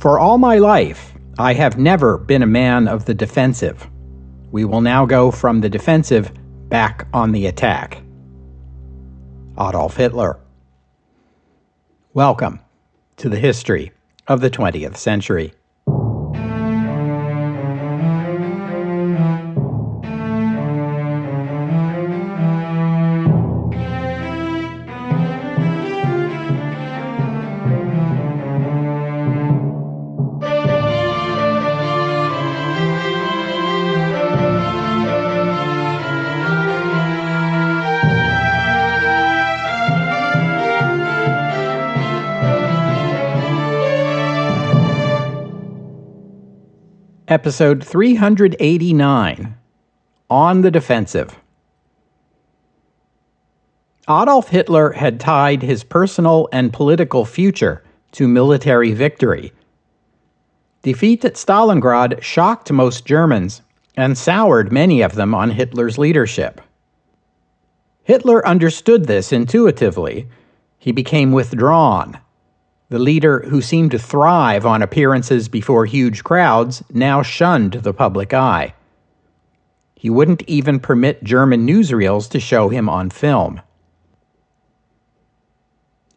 For all my life, I have never been a man of the defensive. We will now go from the defensive back on the attack. Adolf Hitler. Welcome to the history of the 20th century. Episode 389, On the Defensive. Adolf Hitler had tied his personal and political future to military victory. Defeat at Stalingrad shocked most Germans and soured many of them on Hitler's leadership. Hitler understood this intuitively. He became withdrawn. The leader who seemed to thrive on appearances before huge crowds now shunned the public eye. He wouldn't even permit German newsreels to show him on film.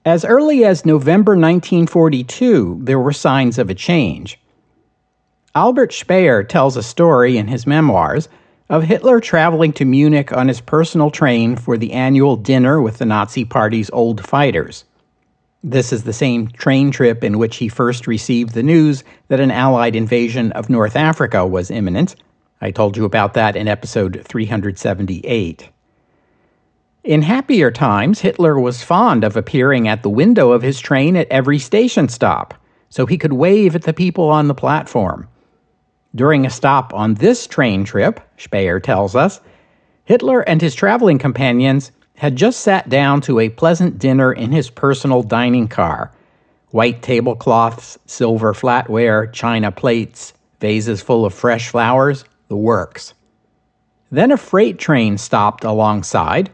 As early as November 1942, there were signs of a change. Albert Speer tells a story in his memoirs of Hitler traveling to Munich on his personal train for the annual dinner with the Nazi Party's old fighters. This is the same train trip in which he first received the news that an Allied invasion of North Africa was imminent. I told you about that in episode 378. In happier times, Hitler was fond of appearing at the window of his train at every station stop, so he could wave at the people on the platform. During a stop on this train trip, Speer tells us, Hitler and his traveling companions had just sat down to a pleasant dinner in his personal dining car. White tablecloths, silver flatware, china plates, vases full of fresh flowers, the works. Then a freight train stopped alongside.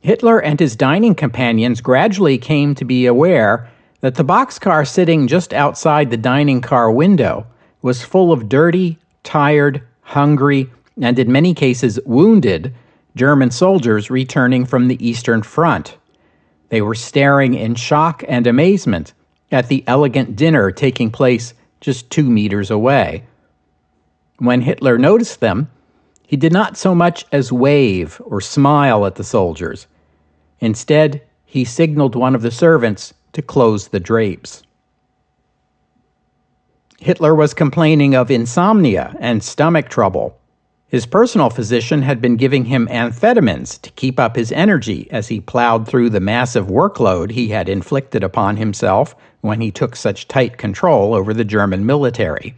Hitler and his dining companions gradually came to be aware that the boxcar sitting just outside the dining car window was full of dirty, tired, hungry, and in many cases wounded German soldiers returning from the Eastern Front. They were staring in shock and amazement at the elegant dinner taking place just 2 meters away. When Hitler noticed them, he did not so much as wave or smile at the soldiers. Instead, he signaled one of the servants to close the drapes. Hitler was complaining of insomnia and stomach trouble. His personal physician had been giving him amphetamines to keep up his energy as he plowed through the massive workload he had inflicted upon himself when he took such tight control over the German military.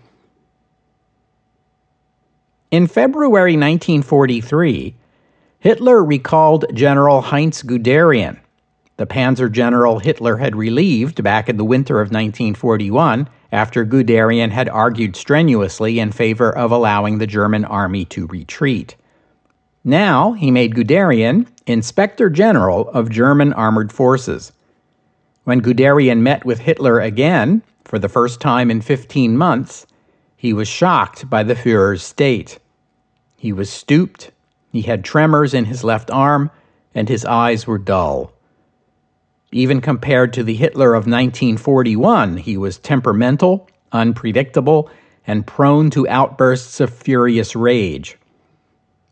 In February 1943, Hitler recalled General Heinz Guderian, the panzer general Hitler had relieved back in the winter of 1941 after Guderian had argued strenuously in favor of allowing the German army to retreat. Now he made Guderian Inspector General of German Armored Forces. When Guderian met with Hitler again, for the first time in 15 months, he was shocked by the Führer's state. He was stooped, he had tremors in his left arm, and his eyes were dull. Even compared to the Hitler of 1941, he was temperamental, unpredictable, and prone to outbursts of furious rage.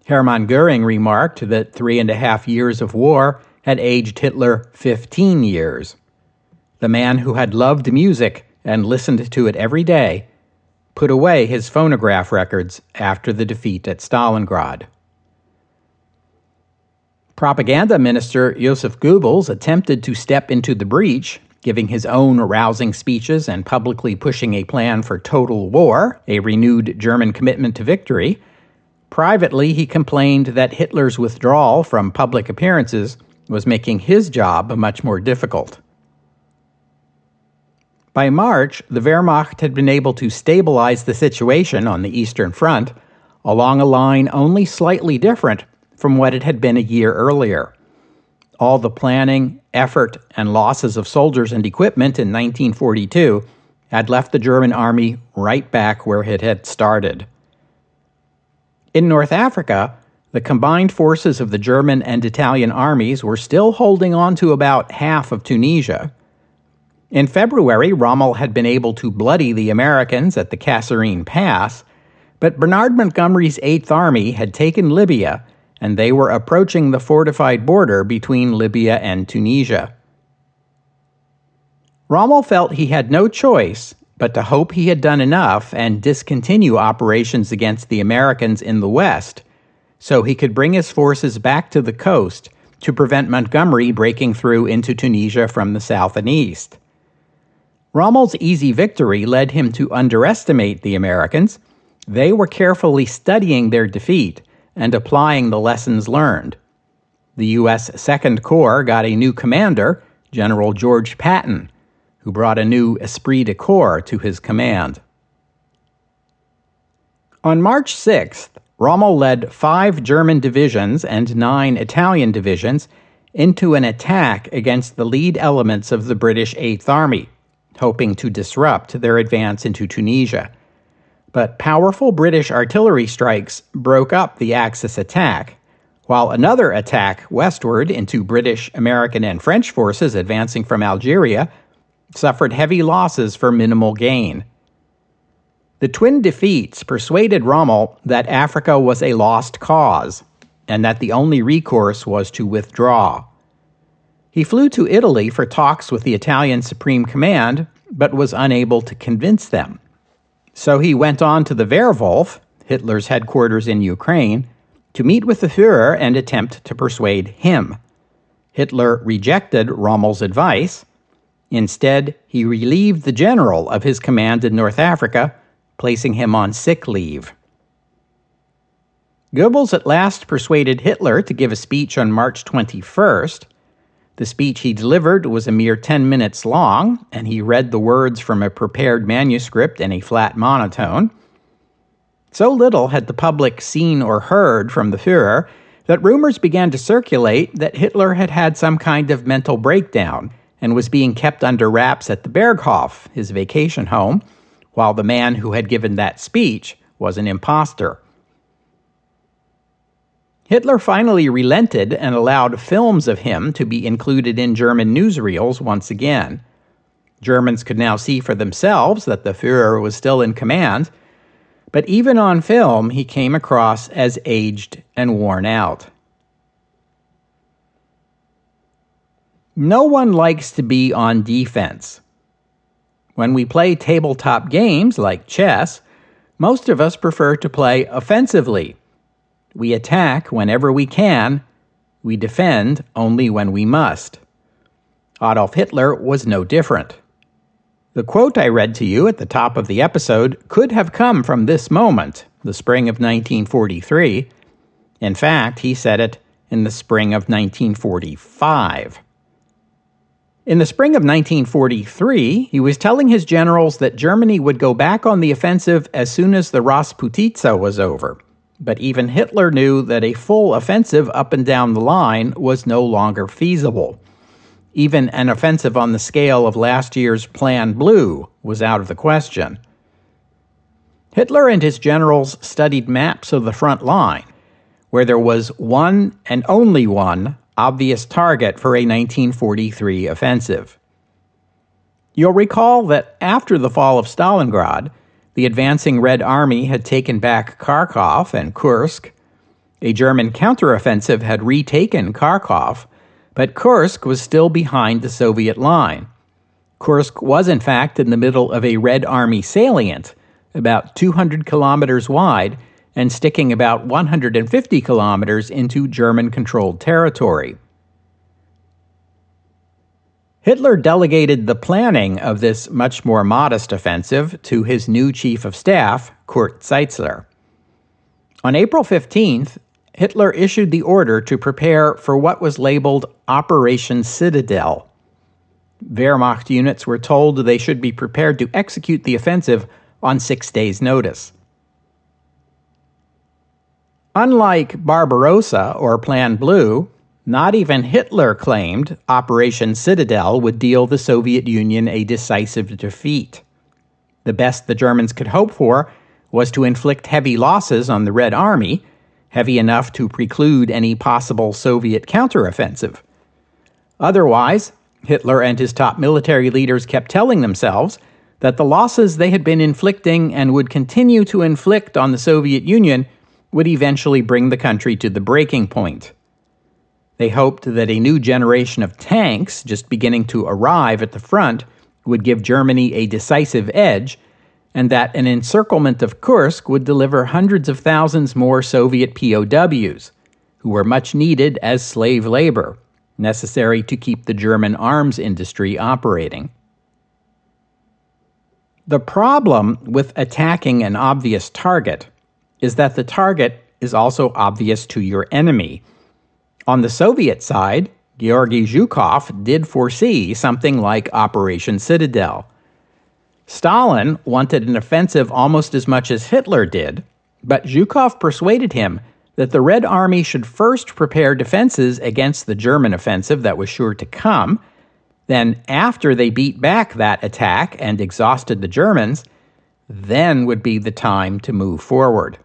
Hermann Göring remarked that 3.5 years of war had aged Hitler 15 years. The man who had loved music and listened to it every day put away his phonograph records after the defeat at Stalingrad. Propaganda Minister Joseph Goebbels attempted to step into the breach, giving his own rousing speeches and publicly pushing a plan for total war, a renewed German commitment to victory. Privately, he complained that Hitler's withdrawal from public appearances was making his job much more difficult. By March, the Wehrmacht had been able to stabilize the situation on the Eastern Front along a line only slightly different from what it had been a year earlier. All the planning, effort, and losses of soldiers and equipment in 1942 had left the German army right back where it had started. In North Africa, the combined forces of the German and Italian armies were still holding on to about half of Tunisia. In February, Rommel had been able to bloody the Americans at the Kasserine Pass, but Bernard Montgomery's 8th Army had taken Libya, and they were approaching the fortified border between Libya and Tunisia. Rommel felt he had no choice but to hope he had done enough and discontinue operations against the Americans in the west, so he could bring his forces back to the coast to prevent Montgomery breaking through into Tunisia from the south and east. Rommel's easy victory led him to underestimate the Americans. They were carefully studying their defeat and applying the lessons learned. The U.S. Second Corps got a new commander, General George Patton, who brought a new esprit de corps to his command. On March 6th, Rommel led 5 German divisions and 9 Italian divisions into an attack against the lead elements of the British 8th Army, hoping to disrupt their advance into Tunisia. But powerful British artillery strikes broke up the Axis attack, while another attack westward into British, American, and French forces advancing from Algeria suffered heavy losses for minimal gain. The twin defeats persuaded Rommel that Africa was a lost cause, and that the only recourse was to withdraw. He flew to Italy for talks with the Italian Supreme Command, but was unable to convince them. So he went on to the Werwolf, Hitler's headquarters in Ukraine, to meet with the Führer and attempt to persuade him. Hitler rejected Rommel's advice. Instead, he relieved the general of his command in North Africa, placing him on sick leave. Goebbels at last persuaded Hitler to give a speech on March 21st. The speech he delivered was a mere 10 minutes long, and he read the words from a prepared manuscript in a flat monotone. So little had the public seen or heard from the Führer that rumors began to circulate that Hitler had had some kind of mental breakdown and was being kept under wraps at the Berghof, his vacation home, while the man who had given that speech was an imposter. Hitler finally relented and allowed films of him to be included in German newsreels once again. Germans could now see for themselves that the Führer was still in command, but even on film he came across as aged and worn out. No one likes to be on defense. When we play tabletop games like chess, most of us prefer to play offensively. We attack whenever we can. We defend only when we must. Adolf Hitler was no different. The quote I read to you at the top of the episode could have come from this moment, the spring of 1943. In fact, he said it in the spring of 1945. In the spring of 1943, he was telling his generals that Germany would go back on the offensive as soon as the Rasputitsa was over. But even Hitler knew that a full offensive up and down the line was no longer feasible. Even an offensive on the scale of last year's Plan Blue was out of the question. Hitler and his generals studied maps of the front line, where there was one and only one obvious target for a 1943 offensive. You'll recall that after the fall of Stalingrad, the advancing Red Army had taken back Kharkov and Kursk. A German counteroffensive had retaken Kharkov, but Kursk was still behind the Soviet line. Kursk was, in fact, in the middle of a Red Army salient, about 200 kilometers wide and sticking about 150 kilometers into German-controlled territory. Hitler delegated the planning of this much more modest offensive to his new chief of staff, Kurt Zeitzler. On April 15th, Hitler issued the order to prepare for what was labeled Operation Citadel. Wehrmacht units were told they should be prepared to execute the offensive on 6 days' notice. Unlike Barbarossa or Plan Blue, not even Hitler claimed Operation Citadel would deal the Soviet Union a decisive defeat. The best the Germans could hope for was to inflict heavy losses on the Red Army, heavy enough to preclude any possible Soviet counteroffensive. Otherwise, Hitler and his top military leaders kept telling themselves that the losses they had been inflicting and would continue to inflict on the Soviet Union would eventually bring the country to the breaking point. They hoped that a new generation of tanks, just beginning to arrive at the front, would give Germany a decisive edge, and that an encirclement of Kursk would deliver hundreds of thousands more Soviet POWs, who were much needed as slave labor, necessary to keep the German arms industry operating. The problem with attacking an obvious target is that the target is also obvious to your enemy. On the Soviet side, Georgy Zhukov did foresee something like Operation Citadel. Stalin wanted an offensive almost as much as Hitler did, but Zhukov persuaded him that the Red Army should first prepare defenses against the German offensive that was sure to come. Then, after they beat back that attack and exhausted the Germans, then would be the time to move forward.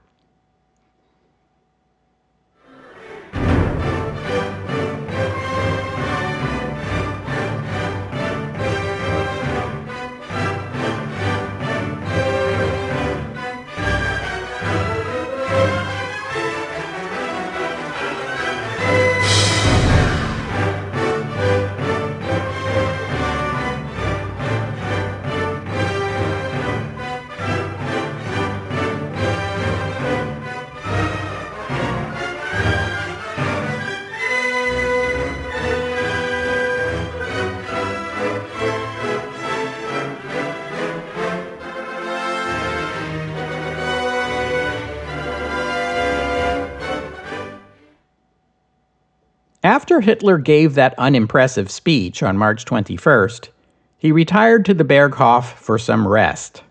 After Hitler gave that unimpressive speech on March 21st, he retired to the Berghof for some rest.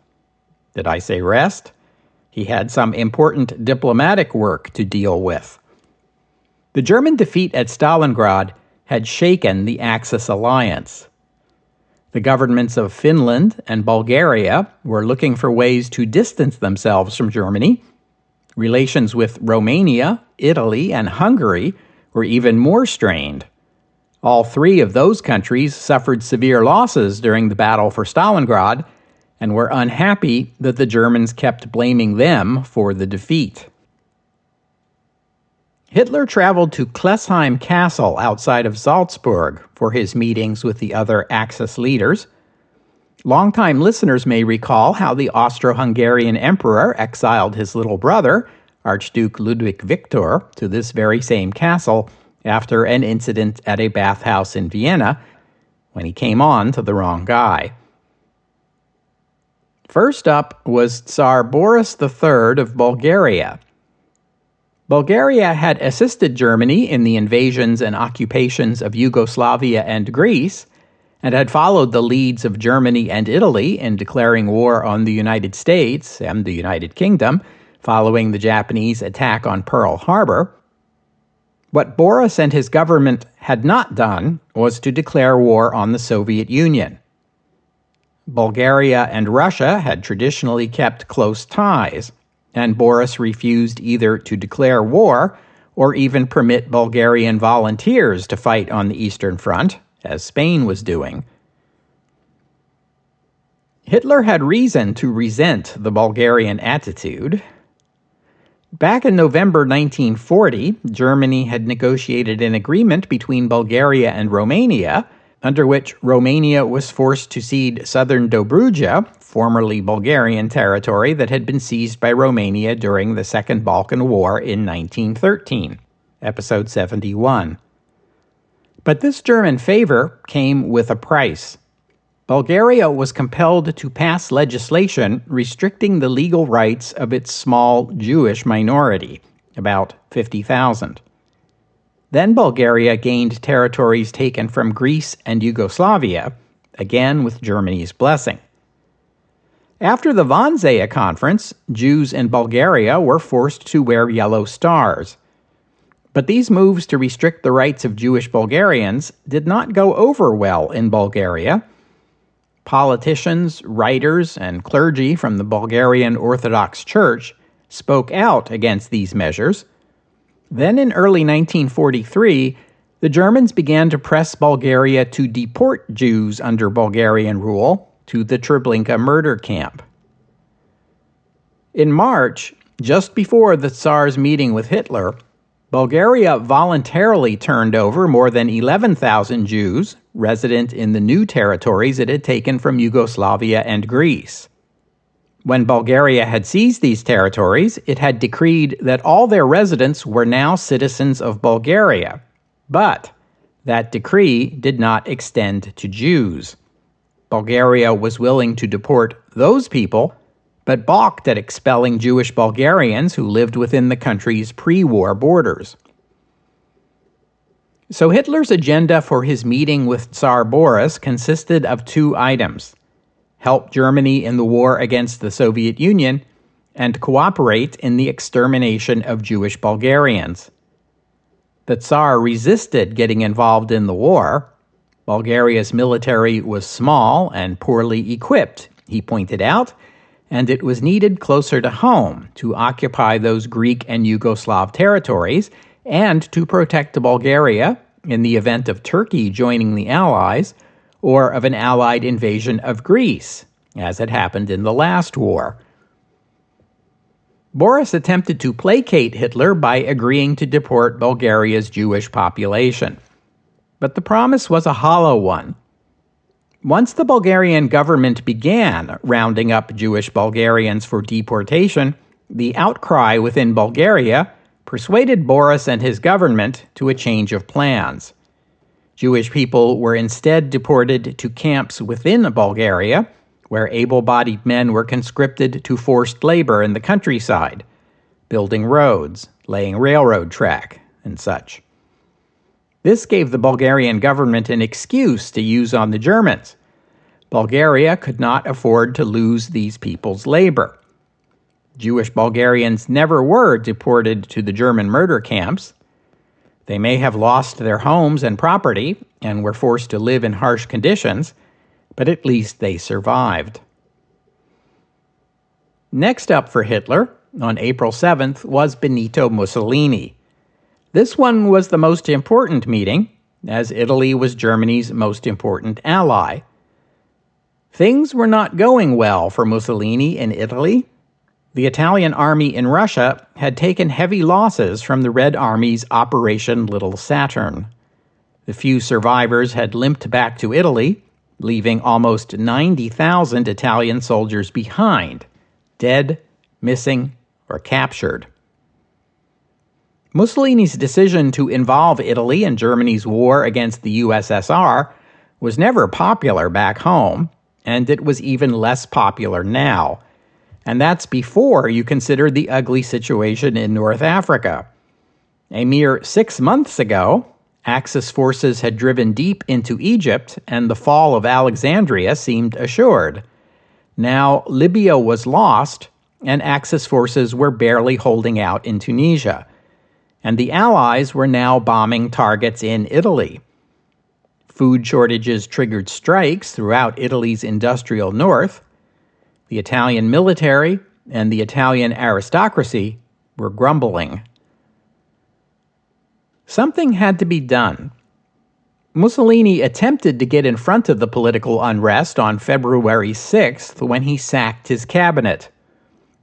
Did I say rest? He had some important diplomatic work to deal with. The German defeat at Stalingrad had shaken the Axis alliance. The governments of Finland and Bulgaria were looking for ways to distance themselves from Germany. Relations with Romania, Italy, and Hungary were even more strained. All three of those countries suffered severe losses during the battle for Stalingrad and were unhappy that the Germans kept blaming them for the defeat. Hitler traveled to Klesheim Castle outside of Salzburg for his meetings with the other Axis leaders. Longtime listeners may recall how the Austro-Hungarian emperor exiled his little brother, Archduke Ludwig Victor, to this very same castle after an incident at a bathhouse in Vienna when he came on to the wrong guy. First up was Tsar Boris III of Bulgaria. Bulgaria had assisted Germany in the invasions and occupations of Yugoslavia and Greece, and had followed the leads of Germany and Italy in declaring war on the United States and the United Kingdom following the Japanese attack on Pearl Harbor. What Boris and his government had not done was to declare war on the Soviet Union. Bulgaria and Russia had traditionally kept close ties, and Boris refused either to declare war or even permit Bulgarian volunteers to fight on the Eastern Front, as Spain was doing. Hitler had reason to resent the Bulgarian attitude. Back in November 1940, Germany had negotiated an agreement between Bulgaria and Romania, under which Romania was forced to cede southern Dobruja, formerly Bulgarian territory that had been seized by Romania during the Second Balkan War in 1913, episode 71. But this German favor came with a price. Bulgaria was compelled to pass legislation restricting the legal rights of its small Jewish minority, about 50,000. Then Bulgaria gained territories taken from Greece and Yugoslavia, again with Germany's blessing. After the Wannsee Conference, Jews in Bulgaria were forced to wear yellow stars. But these moves to restrict the rights of Jewish Bulgarians did not go over well in Bulgaria. Politicians, writers, and clergy from the Bulgarian Orthodox Church spoke out against these measures. Then in early 1943, the Germans began to press Bulgaria to deport Jews under Bulgarian rule to the Treblinka murder camp. In March, just before the Tsar's meeting with Hitler, Bulgaria voluntarily turned over more than 11,000 Jews resident in the new territories it had taken from Yugoslavia and Greece. When Bulgaria had seized these territories, it had decreed that all their residents were now citizens of Bulgaria. But that decree did not extend to Jews. Bulgaria was willing to deport those people, but balked at expelling Jewish Bulgarians who lived within the country's pre-war borders. So Hitler's agenda for his meeting with Tsar Boris consisted of two items: help Germany in the war against the Soviet Union, and cooperate in the extermination of Jewish Bulgarians. The Tsar resisted getting involved in the war. Bulgaria's military was small and poorly equipped, he pointed out, and it was needed closer to home to occupy those Greek and Yugoslav territories and to protect Bulgaria in the event of Turkey joining the Allies or of an Allied invasion of Greece, as had happened in the last war. Boris attempted to placate Hitler by agreeing to deport Bulgaria's Jewish population. But the promise was a hollow one. Once the Bulgarian government began rounding up Jewish Bulgarians for deportation, the outcry within Bulgaria persuaded Boris and his government to a change of plans. Jewish people were instead deported to camps within Bulgaria, where able-bodied men were conscripted to forced labor in the countryside, building roads, laying railroad track, and such. This gave the Bulgarian government an excuse to use on the Germans. Bulgaria could not afford to lose these people's labor. Jewish Bulgarians never were deported to the German murder camps. They may have lost their homes and property and were forced to live in harsh conditions, but at least they survived. Next up for Hitler, on April 7th, was Benito Mussolini. This one was the most important meeting, as Italy was Germany's most important ally. Things were not going well for Mussolini in Italy. The Italian army in Russia had taken heavy losses from the Red Army's Operation Little Saturn. The few survivors had limped back to Italy, leaving almost 90,000 Italian soldiers behind, dead, missing, or captured. Mussolini's decision to involve Italy in Germany's war against the USSR was never popular back home, and it was even less popular now. And that's before you consider the ugly situation in North Africa. A mere 6 months ago, Axis forces had driven deep into Egypt, and the fall of Alexandria seemed assured. Now Libya was lost, and Axis forces were barely holding out in Tunisia. And the Allies were now bombing targets in Italy. Food shortages triggered strikes throughout Italy's industrial north. The Italian military and the Italian aristocracy were grumbling. Something had to be done. Mussolini attempted to get in front of the political unrest on February 6th when he sacked his cabinet.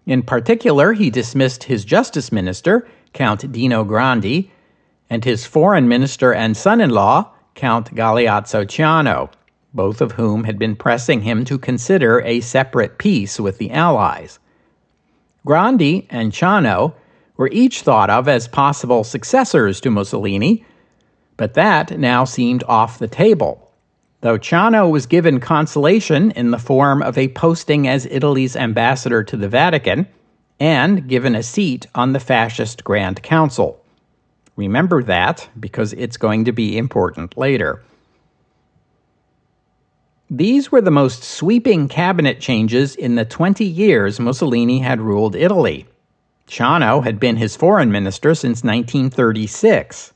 In particular, he dismissed his justice minister, Count Dino Grandi, and his foreign minister and son-in-law, Count Galeazzo Ciano, both of whom had been pressing him to consider a separate peace with the Allies. Grandi and Ciano were each thought of as possible successors to Mussolini, but that now seemed off the table, though Ciano was given consolation in the form of a posting as Italy's ambassador to the Vatican and given a seat on the fascist Grand Council. Remember that, because it's going to be important later. These were the most sweeping cabinet changes in the 20 years Mussolini had ruled Italy. Ciano had been his foreign minister since 1936.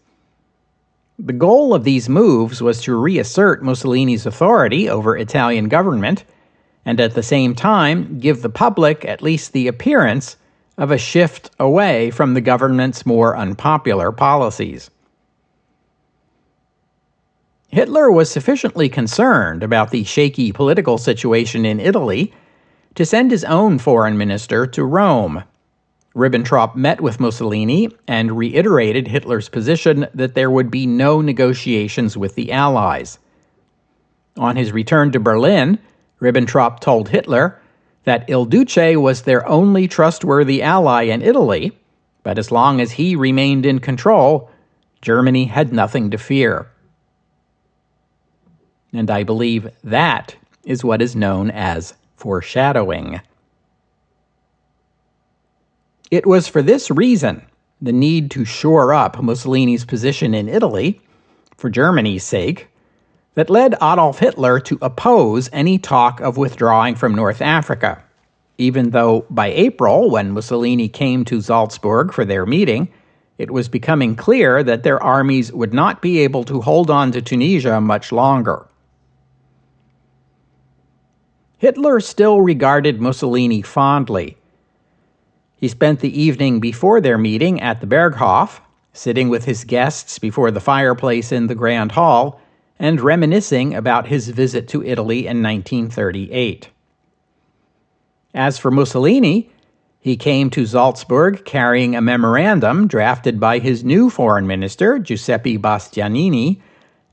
The goal of these moves was to reassert Mussolini's authority over Italian government, and at the same time give the public at least the appearance of a shift away from the government's more unpopular policies. Hitler was sufficiently concerned about the shaky political situation in Italy to send his own foreign minister to Rome. Ribbentrop met with Mussolini and reiterated Hitler's position that there would be no negotiations with the Allies. On his return to Berlin, Ribbentrop told Hitler that Il Duce was their only trustworthy ally in Italy, but as long as he remained in control, Germany had nothing to fear. And I believe that is what is known as foreshadowing. It was for this reason, the need to shore up Mussolini's position in Italy, for Germany's sake, that led Adolf Hitler to oppose any talk of withdrawing from North Africa, even though by April, when Mussolini came to Salzburg for their meeting, it was becoming clear that their armies would not be able to hold on to Tunisia much longer. Hitler still regarded Mussolini fondly. He spent the evening before their meeting at the Berghof, sitting with his guests before the fireplace in the Grand Hall, and reminiscing about his visit to Italy in 1938. As for Mussolini, he came to Salzburg carrying a memorandum drafted by his new foreign minister, Giuseppe Bastianini,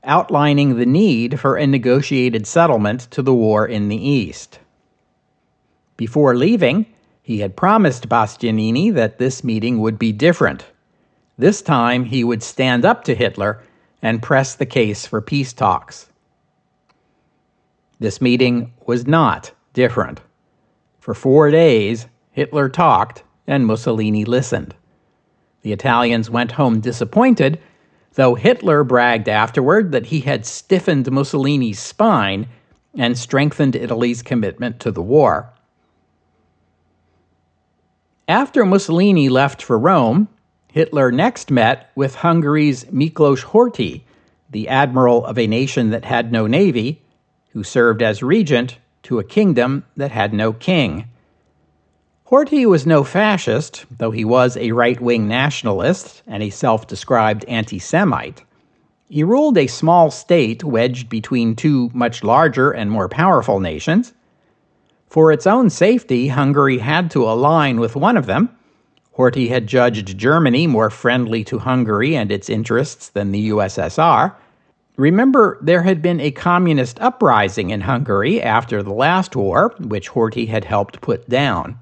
outlining the need for a negotiated settlement to the war in the East. Before leaving, he had promised Bastianini that this meeting would be different. This time, he would stand up to Hitler and press the case for peace talks. This meeting was not different. For 4 days, Hitler talked and Mussolini listened. The Italians went home disappointed, though Hitler bragged afterward that he had stiffened Mussolini's spine and strengthened Italy's commitment to the war. After Mussolini left for Rome, Hitler next met with Hungary's Miklos Horthy, the admiral of a nation that had no navy, who served as regent to a kingdom that had no king. Horthy was no fascist, though he was a right-wing nationalist and a self-described anti-Semite. He ruled a small state wedged between two much larger and more powerful nations. For its own safety, Hungary had to align with one of them. Horthy had judged Germany more friendly to Hungary and its interests than the USSR. Remember, there had been a communist uprising in Hungary after the last war, which Horthy had helped put down.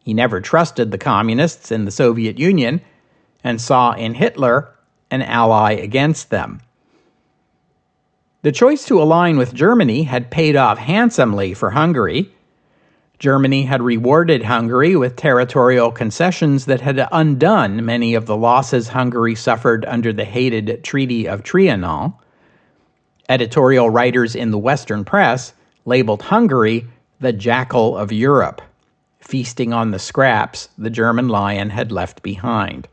He never trusted the communists in the Soviet Union and saw in Hitler an ally against them. The choice to align with Germany had paid off handsomely for Hungary. Germany had rewarded Hungary with territorial concessions that had undone many of the losses Hungary suffered under the hated Treaty of Trianon. Editorial writers in the Western press labeled Hungary the jackal of Europe, feasting on the scraps the German lion had left behind.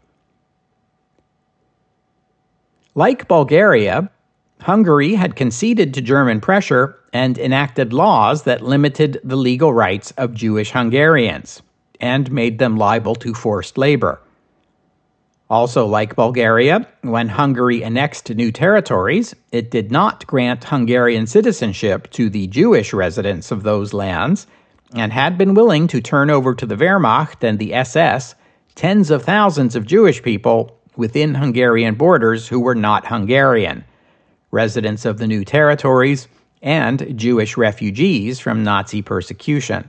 Like Bulgaria, Hungary had conceded to German pressure and enacted laws that limited the legal rights of Jewish Hungarians and made them liable to forced labor. Also, like Bulgaria, when Hungary annexed new territories, it did not grant Hungarian citizenship to the Jewish residents of those lands and had been willing to turn over to the Wehrmacht and the SS tens of thousands of Jewish people within Hungarian borders who were not Hungarian, residents of the new territories, and Jewish refugees from Nazi persecution.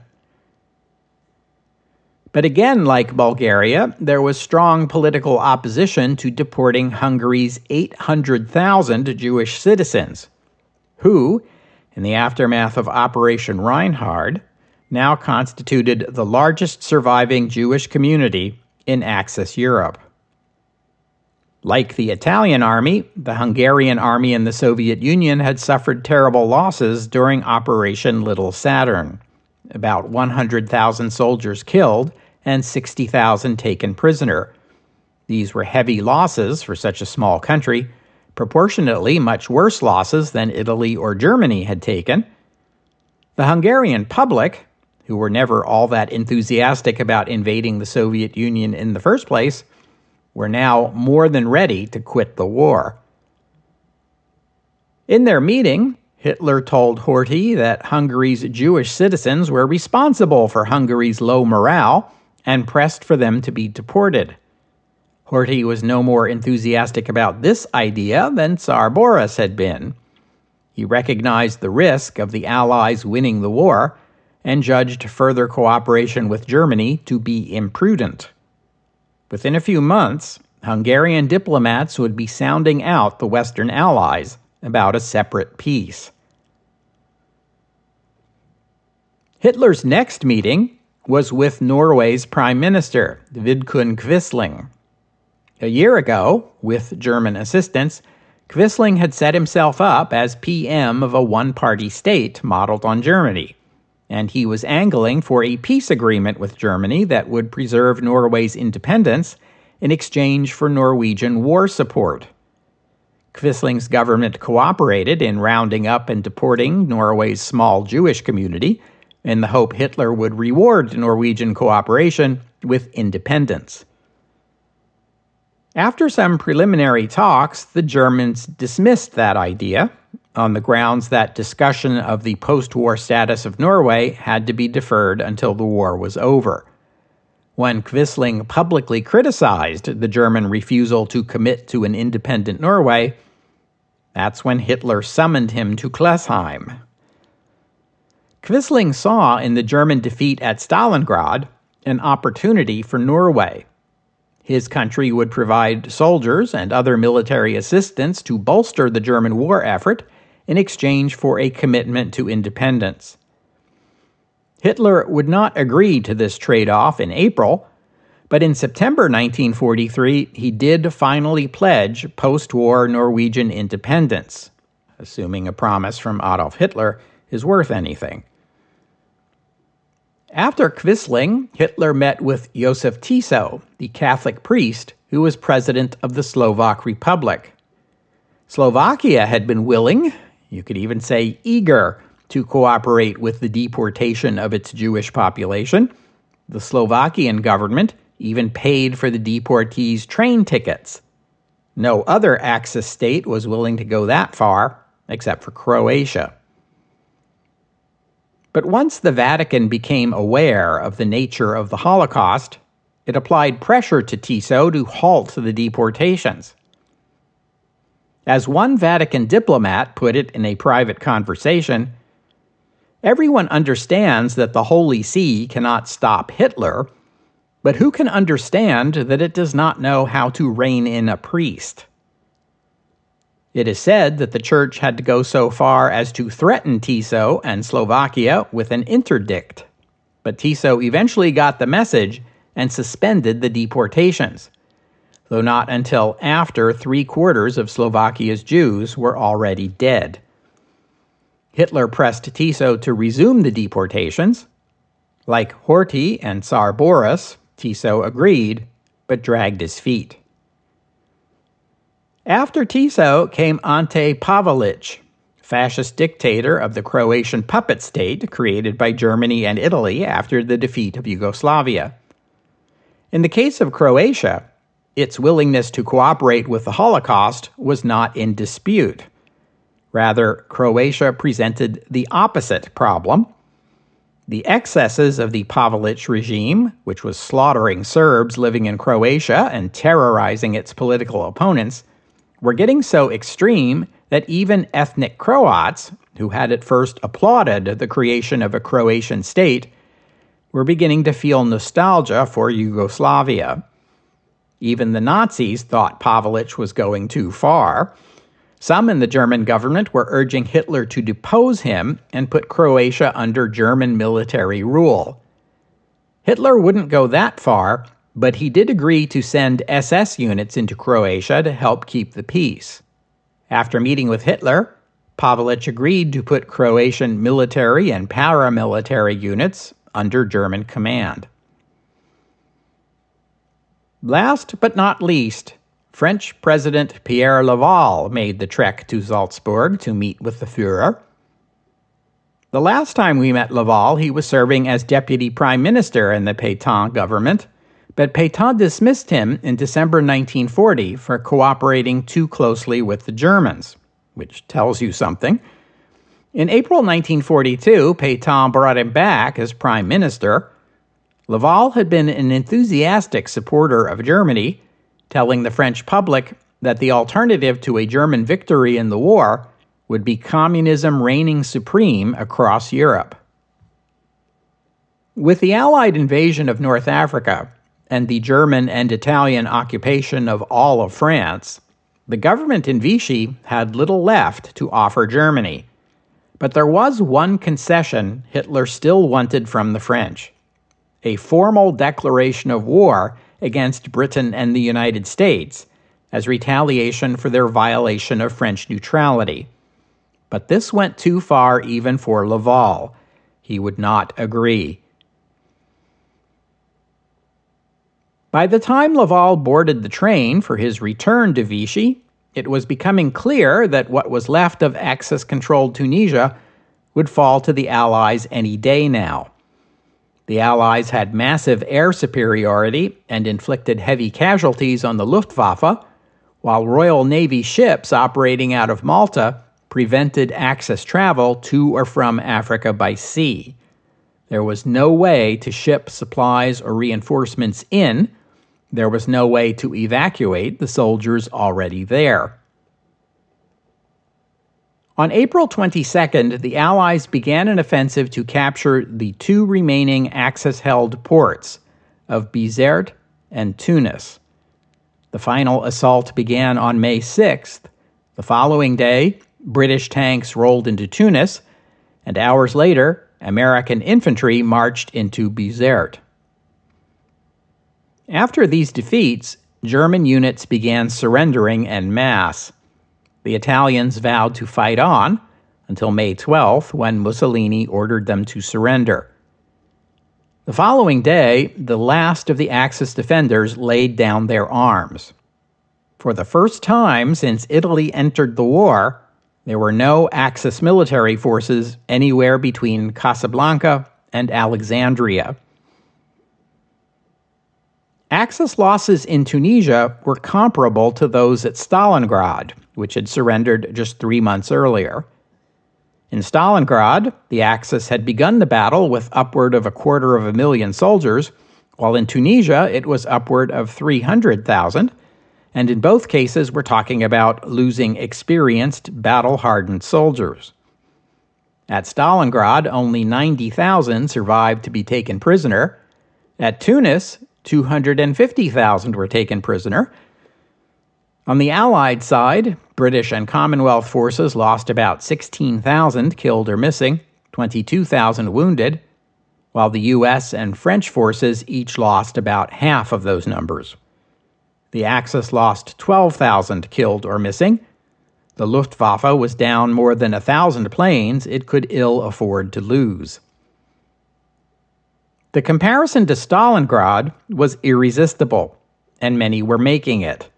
But again, like Bulgaria, there was strong political opposition to deporting Hungary's 800,000 Jewish citizens, who, in the aftermath of Operation Reinhard, now constituted the largest surviving Jewish community in Axis Europe. Like the Italian army, the Hungarian army in the Soviet Union had suffered terrible losses during Operation Little Saturn. About 100,000 soldiers killed and 60,000 taken prisoner. These were heavy losses for such a small country, proportionately much worse losses than Italy or Germany had taken. The Hungarian public, who were never all that enthusiastic about invading the Soviet Union in the first place, were now more than ready to quit the war. In their meeting, Hitler told Horthy that Hungary's Jewish citizens were responsible for Hungary's low morale and pressed for them to be deported. Horthy was no more enthusiastic about this idea than Tsar Boris had been. He recognized the risk of the Allies winning the war and judged further cooperation with Germany to be imprudent. Within a few months, Hungarian diplomats would be sounding out the Western Allies about a separate peace. Hitler's next meeting was with Norway's Prime Minister, Vidkun Quisling. A year ago, with German assistance, Quisling had set himself up as PM of a one-party state modeled on Germany, and he was angling for a peace agreement with Germany that would preserve Norway's independence in exchange for Norwegian war support. Quisling's government cooperated in rounding up and deporting Norway's small Jewish community in the hope Hitler would reward Norwegian cooperation with independence. After some preliminary talks, the Germans dismissed that idea on the grounds that discussion of the post-war status of Norway had to be deferred until the war was over. When Quisling publicly criticized the German refusal to commit to an independent Norway, that's when Hitler summoned him to Klesheim. Quisling saw in the German defeat at Stalingrad an opportunity for Norway. His country would provide soldiers and other military assistance to bolster the German war effort in exchange for a commitment to independence. Hitler would not agree to this trade-off in April, but in September 1943 he did finally pledge post-war Norwegian independence, assuming a promise from Adolf Hitler is worth anything. After Quisling, Hitler met with Josef Tiso, the Catholic priest who was president of the Slovak Republic. Slovakia had been willing, you could even say eager, to cooperate with the deportation of its Jewish population. The Slovakian government even paid for the deportees' train tickets. No other Axis state was willing to go that far, except for Croatia. But once the Vatican became aware of the nature of the Holocaust, it applied pressure to Tiso to halt the deportations. As one Vatican diplomat put it in a private conversation, everyone understands that the Holy See cannot stop Hitler, but who can understand that it does not know how to rein in a priest? It is said that the Church had to go so far as to threaten Tiso and Slovakia with an interdict. But Tiso eventually got the message and suspended the deportations, though not until after 3/4 of Slovakia's Jews were already dead. Hitler pressed Tiso to resume the deportations. Like Horthy and Tsar Boris, Tiso agreed, but dragged his feet. After Tiso came Ante Pavelić, fascist dictator of the Croatian puppet state created by Germany and Italy after the defeat of Yugoslavia. In the case of Croatia, its willingness to cooperate with the Holocaust was not in dispute. Rather, Croatia presented the opposite problem. The excesses of the Pavelić regime, which was slaughtering Serbs living in Croatia and terrorizing its political opponents, were getting so extreme that even ethnic Croats, who had at first applauded the creation of a Croatian state, were beginning to feel nostalgia for Yugoslavia. Even the Nazis thought Pavelić was going too far. Some in the German government were urging Hitler to depose him and put Croatia under German military rule. Hitler wouldn't go that far, but he did agree to send SS units into Croatia to help keep the peace. After meeting with Hitler, Pavelić agreed to put Croatian military and paramilitary units under German command. Last but not least, French President Pierre Laval made the trek to Salzburg to meet with the Führer. The last time we met Laval, he was serving as deputy prime minister in the Pétain government, but Pétain dismissed him in December 1940 for cooperating too closely with the Germans, which tells you something. In April 1942, Pétain brought him back as prime minister. Laval had been an enthusiastic supporter of Germany, telling the French public that the alternative to a German victory in the war would be communism reigning supreme across Europe. With the Allied invasion of North Africa and the German and Italian occupation of all of France, the government in Vichy had little left to offer Germany. But there was one concession Hitler still wanted from the French: a formal declaration of war against Britain and the United States as retaliation for their violation of French neutrality. But this went too far even for Laval. He would not agree. By the time Laval boarded the train for his return to Vichy, it was becoming clear that what was left of Axis-controlled Tunisia would fall to the Allies any day now. The Allies had massive air superiority and inflicted heavy casualties on the Luftwaffe, while Royal Navy ships operating out of Malta prevented Axis travel to or from Africa by sea. There was no way to ship supplies or reinforcements in. There was no way to evacuate the soldiers already there. On April 22nd, the Allies began an offensive to capture the two remaining Axis-held ports of Bizerte and Tunis. The final assault began on May 6th. The following day, British tanks rolled into Tunis, and hours later, American infantry marched into Bizerte. After these defeats, German units began surrendering en masse. The Italians vowed to fight on until May 12th, when Mussolini ordered them to surrender. The following day, the last of the Axis defenders laid down their arms. For the first time since Italy entered the war, there were no Axis military forces anywhere between Casablanca and Alexandria. Axis losses in Tunisia were comparable to those at Stalingrad, which had surrendered just 3 months earlier. In Stalingrad, the Axis had begun the battle with upward of 250,000 soldiers, while in Tunisia it was upward of 300,000, and in both cases we're talking about losing experienced, battle-hardened soldiers. At Stalingrad, only 90,000 survived to be taken prisoner. At Tunis, 250,000 were taken prisoner. On the Allied side, British and Commonwealth forces lost about 16,000 killed or missing, 22,000 wounded, while the U.S. and French forces each lost about half of those numbers. The Axis lost 12,000 killed or missing. The Luftwaffe was down more than 1,000 planes it could ill afford to lose. The comparison to Stalingrad was irresistible, and many were making it.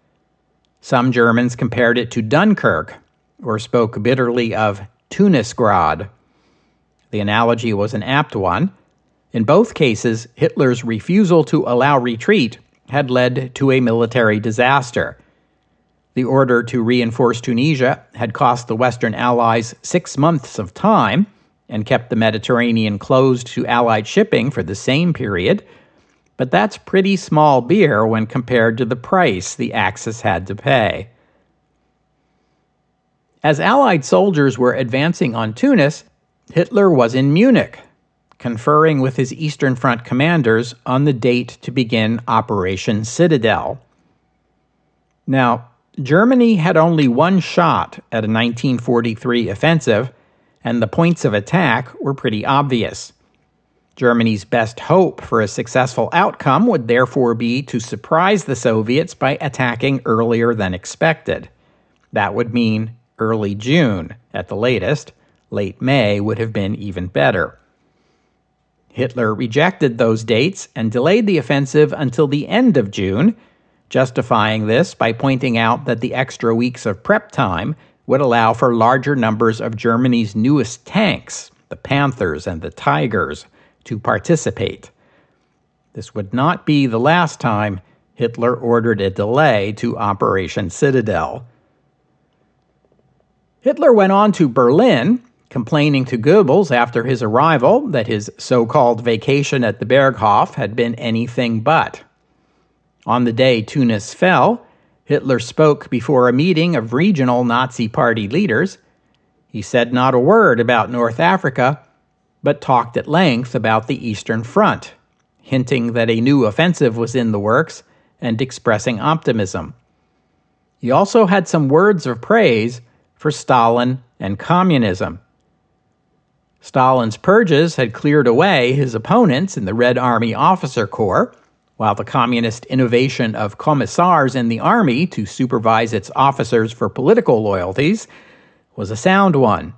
Some Germans compared it to Dunkirk, or spoke bitterly of Tunisgrad. The analogy was an apt one. In both cases, Hitler's refusal to allow retreat had led to a military disaster. The order to reinforce Tunisia had cost the Western Allies 6 months of time and kept the Mediterranean closed to Allied shipping for the same period, but that's pretty small beer when compared to the price the Axis had to pay. As Allied soldiers were advancing on Tunis, Hitler was in Munich, conferring with his Eastern Front commanders on the date to begin Operation Citadel. Now, Germany had only one shot at a 1943 offensive, and the points of attack were pretty obvious. Germany's best hope for a successful outcome would therefore be to surprise the Soviets by attacking earlier than expected. That would mean early June at the latest. Late May would have been even better. Hitler rejected those dates and delayed the offensive until the end of June, justifying this by pointing out that the extra weeks of prep time would allow for larger numbers of Germany's newest tanks, the Panthers and the Tigers, to participate. This would not be the last time Hitler ordered a delay to Operation Citadel. Hitler went on to Berlin, complaining to Goebbels after his arrival that his so-called vacation at the Berghof had been anything but. On the day Tunis fell, Hitler spoke before a meeting of regional Nazi Party leaders. He said not a word about North Africa, but talked at length about the Eastern Front, hinting that a new offensive was in the works and expressing optimism. He also had some words of praise for Stalin and communism. Stalin's purges had cleared away his opponents in the Red Army Officer Corps, while the communist innovation of commissars in the army to supervise its officers for political loyalties was a sound one.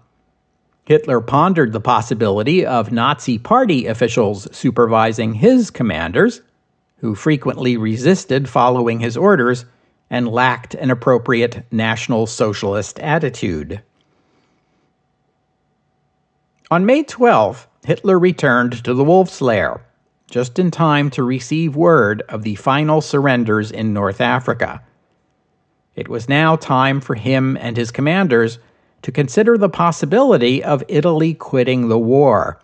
Hitler pondered the possibility of Nazi Party officials supervising his commanders, who frequently resisted following his orders and lacked an appropriate National Socialist attitude. On May 12th, Hitler returned to the Wolf's Lair, just in time to receive word of the final surrenders in North Africa. It was now time for him and his commanders to consider the possibility of Italy quitting the war.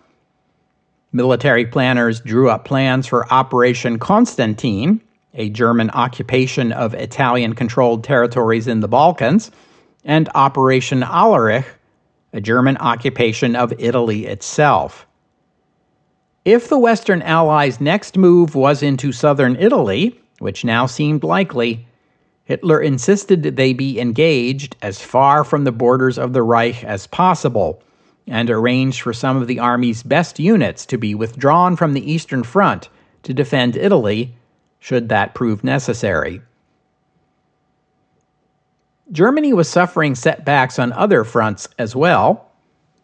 Military planners drew up plans for Operation Constantine, a German occupation of Italian-controlled territories in the Balkans, and Operation Alaric, a German occupation of Italy itself. If the Western Allies' next move was into southern Italy, which now seemed likely, Hitler insisted they be engaged as far from the borders of the Reich as possible, and arranged for some of the army's best units to be withdrawn from the Eastern Front to defend Italy, should that prove necessary. Germany was suffering setbacks on other fronts as well.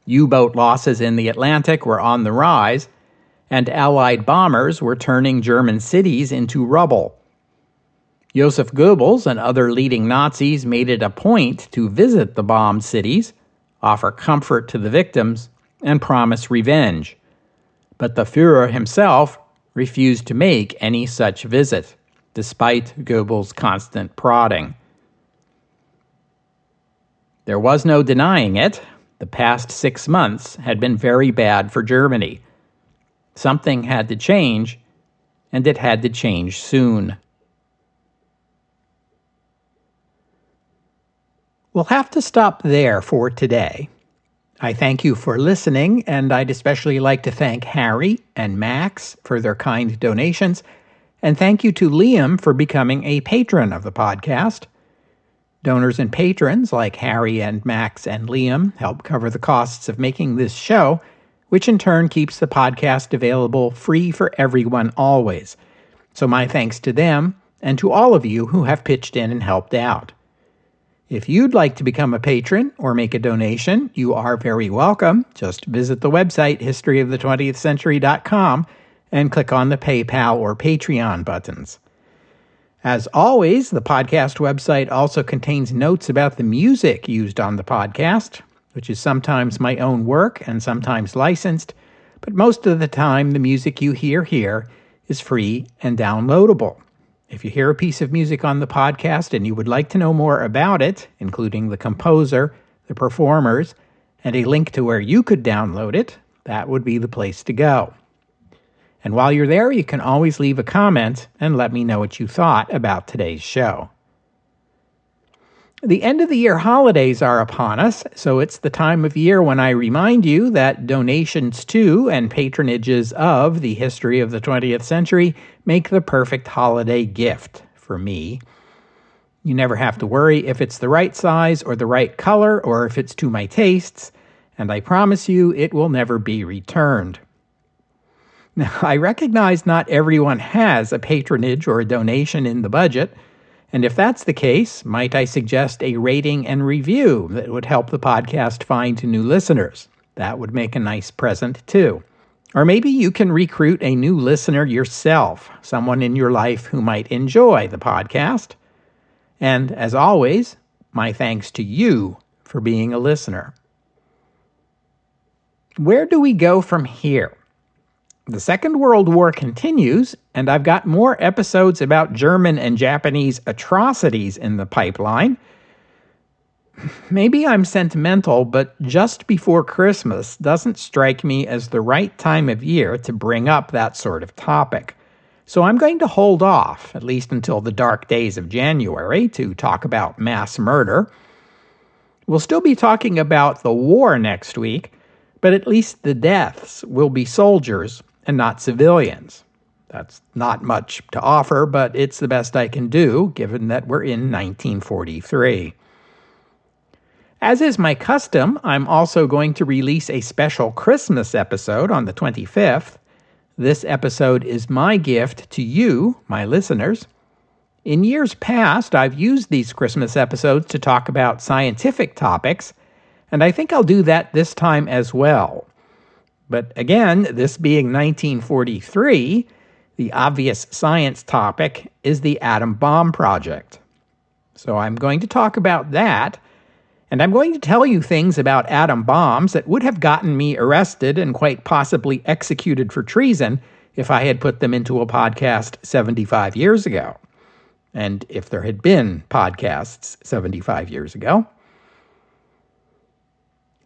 U-boat losses in the Atlantic were on the rise, and Allied bombers were turning German cities into rubble. Joseph Goebbels and other leading Nazis made it a point to visit the bombed cities, offer comfort to the victims, and promise revenge. But the Führer himself refused to make any such visit, despite Goebbels' constant prodding. There was no denying it. The past 6 months had been very bad for Germany. Something had to change, and it had to change soon. We'll have to stop there for today. I thank you for listening, and I'd especially like to thank Harry and Max for their kind donations, and thank you to Liam for becoming a patron of the podcast. Donors and patrons like Harry and Max and Liam help cover the costs of making this show, which in turn keeps the podcast available free for everyone always. So my thanks to them, and to all of you who have pitched in and helped out. If you'd like to become a patron or make a donation, you are very welcome. Just visit the website historyofthe20thcentury.com and click on the PayPal or Patreon buttons. As always, the podcast website also contains notes about the music used on the podcast, which is sometimes my own work and sometimes licensed, but most of the time the music you hear here is free and downloadable. If you hear a piece of music on the podcast and you would like to know more about it, including the composer, the performers, and a link to where you could download it, that would be the place to go. And while you're there, you can always leave a comment and let me know what you thought about today's show. The end of the year holidays are upon us, so it's the time of year when I remind you that donations to and patronages of the history of the 20th century make the perfect holiday gift for me. You never have to worry if it's the right size or the right color or if it's to my tastes, and I promise you it will never be returned. Now, I recognize not everyone has a patronage or a donation in the budget, and if that's the case, might I suggest a rating and review that would help the podcast find new listeners? That would make a nice present, too. Or maybe you can recruit a new listener yourself, someone in your life who might enjoy the podcast. And as always, my thanks to you for being a listener. Where do we go from here? The Second World War continues, and I've got more episodes about German and Japanese atrocities in the pipeline. Maybe I'm sentimental, but just before Christmas doesn't strike me as the right time of year to bring up that sort of topic. So I'm going to hold off, at least until the dark days of January, to talk about mass murder. We'll still be talking about the war next week, but at least the deaths will be soldiers and not civilians. That's not much to offer, but it's the best I can do, given that we're in 1943. As is my custom, I'm also going to release a special Christmas episode on the 25th. This episode is my gift to you, my listeners. In years past, I've used these Christmas episodes to talk about scientific topics, and I think I'll do that this time as well. But again, this being 1943, the obvious science topic is the atom bomb project. So I'm going to talk about that. And I'm going to tell you things about atom bombs that would have gotten me arrested and quite possibly executed for treason if I had put them into a podcast 75 years ago. And if there had been podcasts 75 years ago.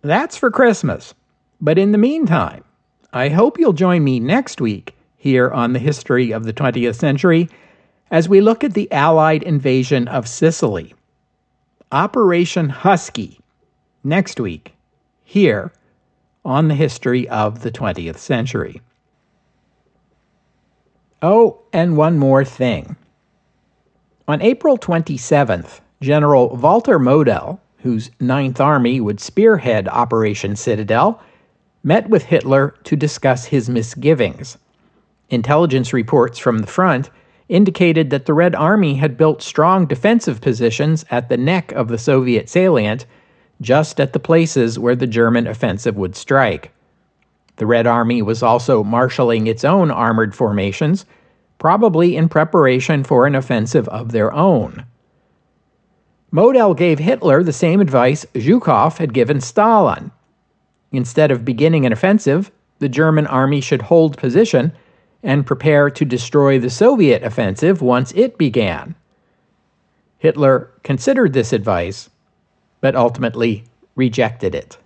That's for Christmas. But in the meantime, I hope you'll join me next week here on the History of the 20th Century as we look at the Allied invasion of Sicily. Operation Husky, next week, here on the History of the 20th Century. Oh, and one more thing. On April 27th, General Walter Model, whose Ninth Army would spearhead Operation Citadel, met with Hitler to discuss his misgivings. Intelligence reports from the front indicated that the Red Army had built strong defensive positions at the neck of the Soviet salient, just at the places where the German offensive would strike. The Red Army was also marshaling its own armored formations, probably in preparation for an offensive of their own. Model gave Hitler the same advice Zhukov had given Stalin. Instead of beginning an offensive, the German army should hold position and prepare to destroy the Soviet offensive once it began. Hitler considered this advice, but ultimately rejected it.